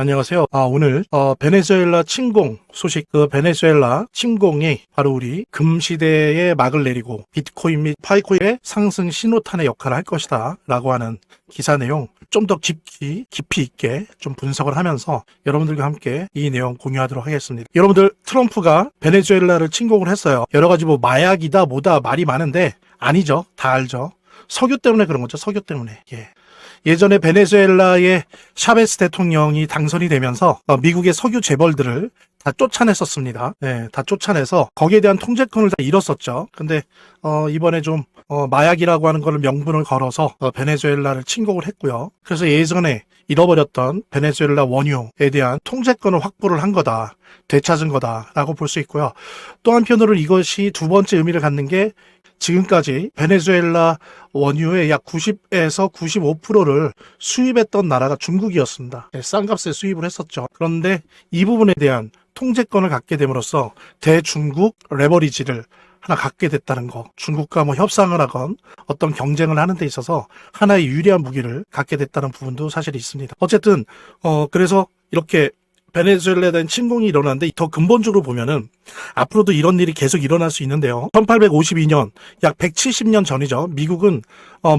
안녕하세요. 오늘 베네수엘라 침공 소식, 베네수엘라 침공이 바로 우리 금시대에 막을 내리고 비트코인 및 파이코인의 상승 신호탄의 역할을 할 것이다 라고 하는 기사 내용 좀 더 깊이 있게 좀 분석을 하면서 여러분들과 함께 이 내용 공유하도록 하겠습니다. 여러분들, 트럼프가 베네수엘라를 침공을 했어요. 여러 가지 마약이다 뭐다 말이 많은데 아니죠. 다 알죠. 석유 때문에 그런 거죠. 석유 때문에. 예전에 베네수엘라의 샤베스 대통령이 당선이 되면서 미국의 석유 재벌들을 다 쫓아냈었습니다. 다 쫓아내서 거기에 대한 통제권을 다 잃었었죠. 근데 이번에 좀 마약이라고 하는 거를 명분을 걸어서 베네수엘라를 침공을 했고요. 그래서 예전에 잃어버렸던 베네수엘라 원유에 대한 통제권을 확보를 한 거다. 되찾은 거다라고 볼 수 있고요. 또 한편으로 이것이 두 번째 의미를 갖는 게 지금까지 베네수엘라 원유의 약 90에서 95%를 수입했던 나라가 중국이었습니다. 싼 값에 수입을 했었죠. 그런데 이 부분에 대한 통제권을 갖게 됨으로써 대중국 레버리지를 하나 갖게 됐다는 거. 중국과 협상을 하건 어떤 경쟁을 하는 데 있어서 하나의 유리한 무기를 갖게 됐다는 부분도 사실 있습니다. 어쨌든 그래서 이렇게 베네수엘라에 대한 침공이 일어났는데 더 근본적으로 보면은 앞으로도 이런 일이 계속 일어날 수 있는데요. 1852년, 약 170년 전이죠. 미국은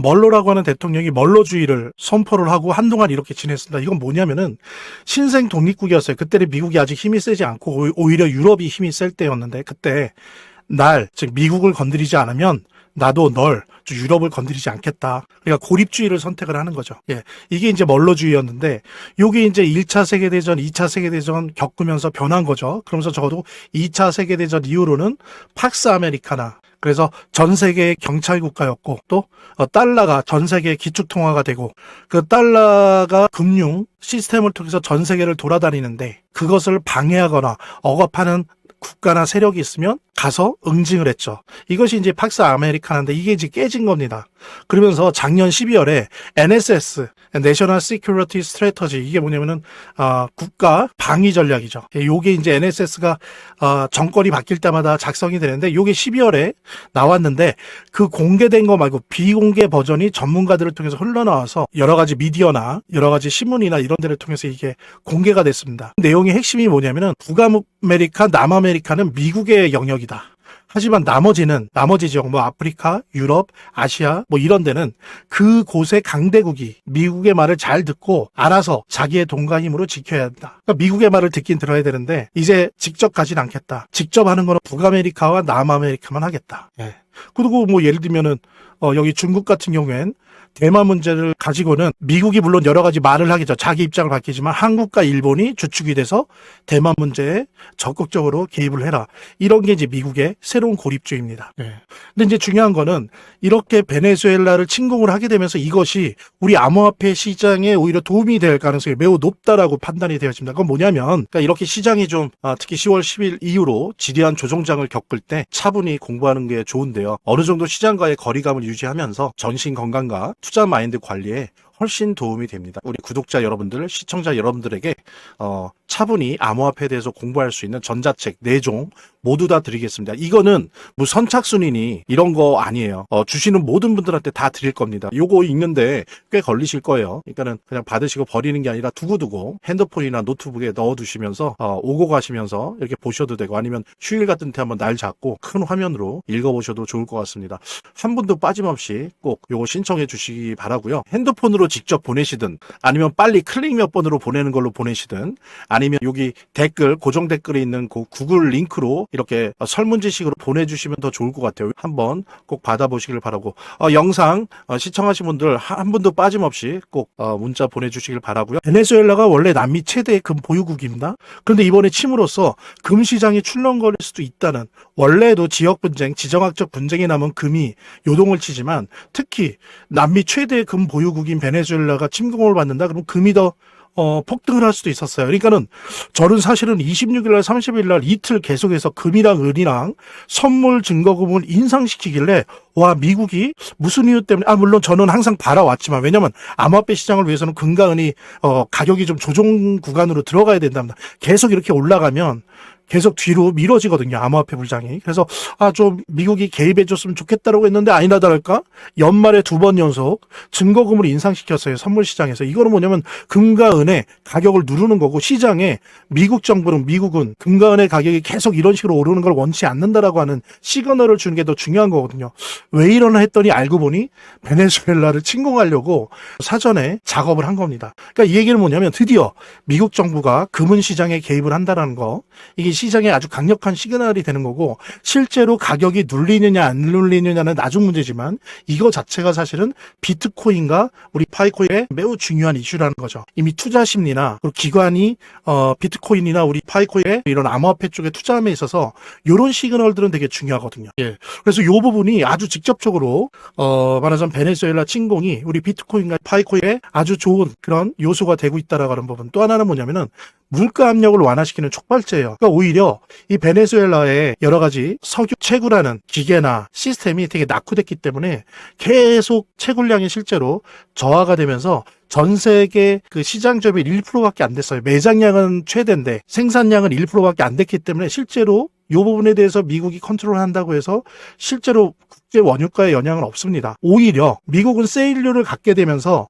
멀로라고 하는 대통령이 멀로주의를 선포를 하고 한동안 이렇게 지냈습니다. 이건 뭐냐면은 신생 독립국이었어요. 그때는 미국이 아직 힘이 세지 않고 오히려 유럽이 힘이 셀 때였는데 그때 즉 미국을 건드리지 않으면 나도 널 유럽을 건드리지 않겠다. 그러니까 고립주의를 선택을 하는 거죠. 이게 이제 멀로주의였는데 요게 이제 1차 세계대전, 2차 세계대전 겪으면서 변한 거죠. 그러면서 적어도 2차 세계대전 이후로는 팍스 아메리카나, 그래서 전 세계의 경찰 국가였고 또 달러가 전 세계의 기축통화가 되고 그 달러가 금융 시스템을 통해서 전 세계를 돌아다니는데 그것을 방해하거나 억압하는 국가나 세력이 있으면 가서 응징을 했죠. 이것이 이제 팍스 아메리카나인데 이게 이제 깨진 겁니다. 그러면서 작년 12월에 NSS, National Security Strategy, 이게 뭐냐면은 국가 방위 전략이죠. 요게 이제 NSS가 정권이 바뀔 때마다 작성이 되는데 요게 12월에 나왔는데 그 공개된 거 말고 비공개 버전이 전문가들을 통해서 흘러나와서 여러 가지 미디어나 여러 가지 신문이나 이런 데를 통해서 이게 공개가 됐습니다. 내용의 핵심이 뭐냐면은 북아메리카, 남아메리카는 미국의 영역이다. 하지만 나머지 지역, 아프리카, 유럽, 아시아, 이런 데는 그곳의 강대국이 미국의 말을 잘 듣고 알아서 자기의 돈과 힘으로 지켜야 한다. 그러니까 미국의 말을 듣긴 들어야 되는데 이제 직접 가진 않겠다. 직접 하는 거는 북아메리카와 남아메리카만 하겠다. 그리고 예를 들면은 여기 중국 같은 경우엔 대만 문제를 가지고는 미국이 물론 여러 가지 말을 하겠죠. 자기 입장을 밝히지만 한국과 일본이 주축이 돼서 대만 문제에 적극적으로 개입을 해라. 이런 게 이제 미국의 새로운 고립주의입니다. 근데 이제 중요한 거는 이렇게 베네수엘라를 침공을 하게 되면서 이것이 우리 암호화폐 시장에 오히려 도움이 될 가능성이 매우 높다라고 판단이 되어집니다. 그건 뭐냐면 그러니까 이렇게 시장이 좀 특히 10월 10일 이후로 지리한 조정장을 겪을 때 차분히 공부하는 게 좋은데요. 어느 정도 시장과의 거리감을 유지하면서 전신 건강과 투자 마인드 관리에 훨씬 도움이 됩니다. 우리 구독자 여러분들, 시청자 여러분들에게 차분히 암호화폐에 대해서 공부할 수 있는 전자책 4종 모두 다 드리겠습니다. 이거는 선착순이니 이런 거 아니에요. 주시는 모든 분들한테 다 드릴 겁니다. 요거 읽는데 꽤 걸리실 거예요. 그러니까는 그냥 받으시고 버리는 게 아니라 두고두고 핸드폰이나 노트북에 넣어두시면서 오고 가시면서 이렇게 보셔도 되고 아니면 휴일 같은 때 한번 날 잡고 큰 화면으로 읽어보셔도 좋을 것 같습니다. 한 분도 빠짐없이 꼭 요거 신청해 주시기 바라고요. 핸드폰으로 직접 보내시든 아니면 빨리 클릭 몇 번으로 보내는 걸로 보내시든 아니면 여기 댓글, 고정 댓글에 있는 그 구글 링크로 이렇게 설문지식으로 보내주시면 더 좋을 것 같아요. 한번 꼭 받아보시길 바라고 영상 시청하신 분들 한 분도 빠짐없이 꼭 문자 보내주시길 바라고요. 베네수엘라가 원래 남미 최대의 금 보유국입니다. 그런데 이번에 침으로써 금 시장이 출렁거릴 수도 있다는, 원래도 지역 분쟁, 지정학적 분쟁이 남은 금이 요동을 치지만 특히 남미 최대의 금 보유국인 베네수엘라가 침공을 받는다? 그럼 금이 더 폭등을 할 수도 있었어요. 그러니까는 저는 사실은 26일 날 30일 날 이틀 계속해서 금이랑 은이랑 선물 증거금을 인상시키길래 와, 미국이 무슨 이유 때문에, 물론 저는 항상 바라왔지만, 왜냐면 암호화폐 시장을 위해서는 금과 은이 가격이 좀 조정 구간으로 들어가야 된답니다. 계속 이렇게 올라가면 계속 뒤로 미뤄지거든요. 암호화폐 불장이. 그래서 좀 미국이 개입해줬으면 좋겠다라고 했는데 아니나 다를까 연말에 2번 연속 증거금을 인상시켰어요. 선물 시장에서. 이거는 뭐냐면 금과 은의 가격을 누르는 거고, 시장에 미국은 금과 은의 가격이 계속 이런 식으로 오르는 걸 원치 않는다라고 하는 시그널을 주는 게 더 중요한 거거든요. 왜 이러나 했더니 알고 보니 베네수엘라를 침공하려고 사전에 작업을 한 겁니다. 그러니까 이 얘기는 뭐냐면 드디어 미국 정부가 금은 시장에 개입을 한다는 거, 이게 시장에 아주 강력한 시그널이 되는 거고, 실제로 가격이 눌리느냐 안 눌리느냐는 나중 문제지만 이거 자체가 사실은 비트코인과 우리 파이코인의 매우 중요한 이슈라는 거죠. 이미 투자 심리나 그리고 기관이 비트코인이나 우리 파이코인의 이런 암호화폐 쪽에 투자함에 있어서 이런 시그널들은 되게 중요하거든요. 예. 그래서 이 부분이 아주 직접적으로 말하자면 베네수엘라 침공이 우리 비트코인과 파이코인에 아주 좋은 그런 요소가 되고 있다라고 하는 부분. 또 하나는 뭐냐면은 물가 압력을 완화시키는 촉발제예요. 그러니까 오히려 이 베네수엘라의 여러 가지 석유 채굴하는 기계나 시스템이 되게 낙후됐기 때문에 계속 채굴량이 실제로 저하가 되면서 전 세계 그 시장 점유율 1%밖에 안 됐어요. 매장량은 최대인데 생산량은 1%밖에 안 됐기 때문에 실제로 이 부분에 대해서 미국이 컨트롤한다고 해서 실제로 국제 원유가에 영향은 없습니다. 오히려 미국은 세일료를 갖게 되면서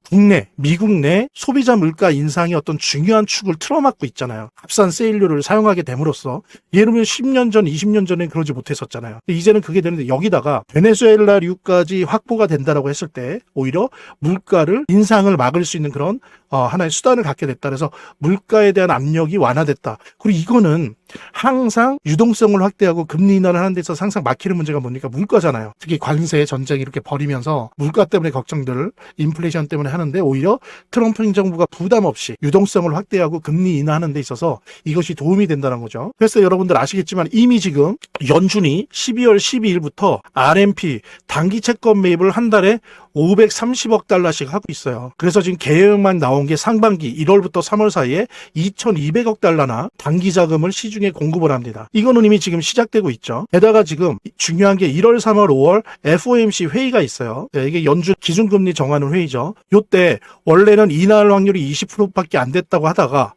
미국 내 소비자 물가 인상의 어떤 중요한 축을 틀어막고 있잖아요. 값싼 세일료를 사용하게 됨으로써, 예를 들면 10년 전, 20년 전엔 그러지 못했었잖아요. 이제는 그게 되는데, 여기다가 베네수엘라류까지 확보가 된다라고 했을 때 오히려 물가를 인상을 막을 수 있는 그런 하나의 수단을 갖게 됐다. 그래서 물가에 대한 압력이 완화됐다. 그리고 이거는 항상 유동성을 확대하고 금리 인하를 하는 데서 항상 막히는 문제가 뭡니까? 물가잖아요. 특히 관세 전쟁 이렇게 벌이면서 물가 때문에 걱정들, 인플레이션 때문에 하는데, 오히려 트럼프 행정부가 부담 없이 유동성을 확대하고 금리 인하하는 데 있어서 이것이 도움이 된다는 거죠. 그래서 여러분들 아시겠지만 이미 지금 연준이 12월 12일부터 RMP 단기 채권 매입을 한 달에 530억 달러씩 하고 있어요. 그래서 지금 계획만 나온 게 상반기 1월부터 3월 사이에 2,200억 달러나 단기 자금을 시중에 공급을 합니다. 이거는 이미 지금 시작되고 있죠. 게다가 지금 중요한 게 1월, 3월, 5월 FOMC 회의가 있어요. 이게 연준 기준금리 정하는 회의죠. 요때 원래는 인하할 확률이 20%밖에 안 됐다고 하다가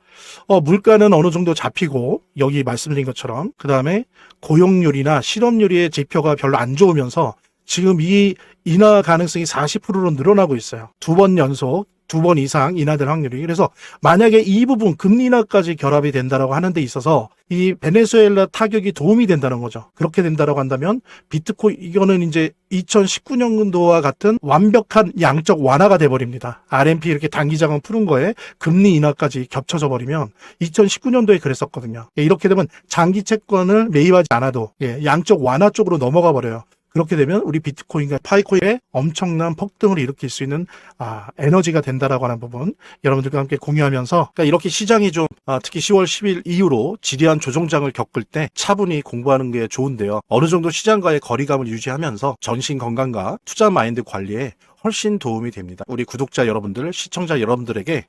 물가는 어느 정도 잡히고, 여기 말씀드린 것처럼 그 다음에 고용률이나 실업률의 지표가 별로 안 좋으면서 지금 이 인하 가능성이 40%로 늘어나고 있어요. 2번 연속, 2번 이상 인하될 확률이. 그래서 만약에 이 부분 금리 인하까지 결합이 된다라고 하는 데 있어서 이 베네수엘라 타격이 도움이 된다는 거죠. 그렇게 된다라고 한다면 비트코인, 이거는 이제 2019년도와 같은 완벽한 양적 완화가 돼버립니다. RMP 이렇게 단기 자금 푸는 거에 금리 인하까지 겹쳐져 버리면 2019년도에 그랬었거든요. 이렇게 되면 장기 채권을 매입하지 않아도 양적 완화 쪽으로 넘어가 버려요. 그렇게 되면 우리 비트코인과 파이코인의 엄청난 폭등을 일으킬 수 있는 에너지가 된다라고 하는 부분, 여러분들과 함께 공유하면서, 그러니까 이렇게 시장이 좀 특히 10월 10일 이후로 지리한 조정장을 겪을 때 차분히 공부하는 게 좋은데요. 어느 정도 시장과의 거리감을 유지하면서 전신 건강과 투자 마인드 관리에 훨씬 도움이 됩니다. 우리 구독자 여러분들, 시청자 여러분들에게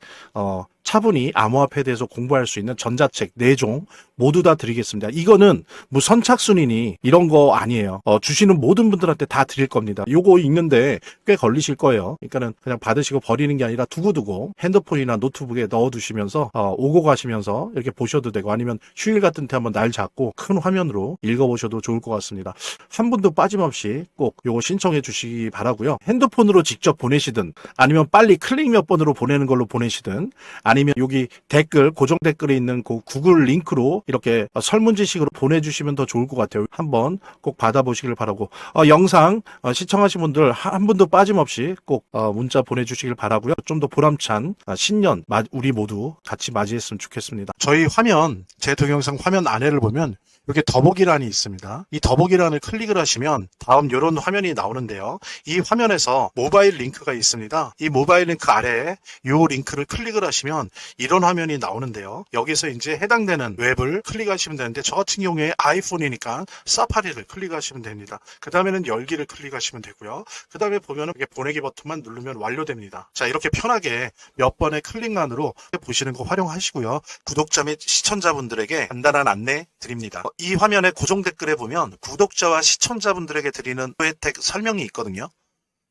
차분히 암호화폐에 대해서 공부할 수 있는 전자책 4종 모두 다 드리겠습니다. 이거는 뭐 선착순이니 이런 거 아니에요. 주시는 모든 분들한테 다 드릴 겁니다. 요거 읽는데 꽤 걸리실 거예요. 그러니까는 그냥 받으시고 버리는 게 아니라 두고두고 핸드폰이나 노트북에 넣어두시면서 오고 가시면서 이렇게 보셔도 되고, 아니면 휴일 같은 때 한번 날 잡고 큰 화면으로 읽어보셔도 좋을 것 같습니다. 한 분도 빠짐없이 꼭 요거 신청해 주시기 바라고요. 핸드폰으로 직접 보내시든, 아니면 빨리 클릭 몇 번으로 보내는 걸로 보내시든, 아니면 여기 댓글, 고정 댓글에 있는 그 구글 링크로 이렇게 설문지식으로 보내주시면 더 좋을 것 같아요. 한번 꼭 받아보시길 바라고, 영상 시청하신 분들 한 분도 빠짐없이 꼭 문자 보내주시길 바라고요. 좀 더 보람찬 신년 우리 모두 같이 맞이했으면 좋겠습니다. 저희 화면, 제 동영상 화면 아래를 보면 이렇게 더보기란이 있습니다. 이 더보기란을 클릭을 하시면 다음 이런 화면이 나오는데요. 이 화면에서 모바일 링크가 있습니다. 이 모바일 링크 아래에 이 링크를 클릭을 하시면 이런 화면이 나오는데요. 여기서 이제 해당되는 웹을 클릭하시면 되는데, 저 같은 경우에 아이폰이니까 사파리를 클릭하시면 됩니다. 그 다음에는 열기를 클릭하시면 되고요. 그 다음에 보면은 이렇게 보내기 버튼만 누르면 완료됩니다. 자, 이렇게 편하게 몇 번의 클릭만으로 보시는 거 활용하시고요. 구독자 및 시청자분들에게 간단한 안내 드립니다. 이 화면의 고정 댓글에 보면 구독자와 시청자분들에게 드리는 혜택 설명이 있거든요.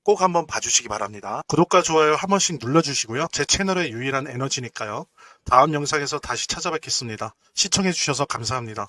꼭 한번 봐주시기 바랍니다. 구독과 좋아요 한 번씩 눌러주시고요. 제 채널의 유일한 에너지니까요. 다음 영상에서 다시 찾아뵙겠습니다. 시청해주셔서 감사합니다.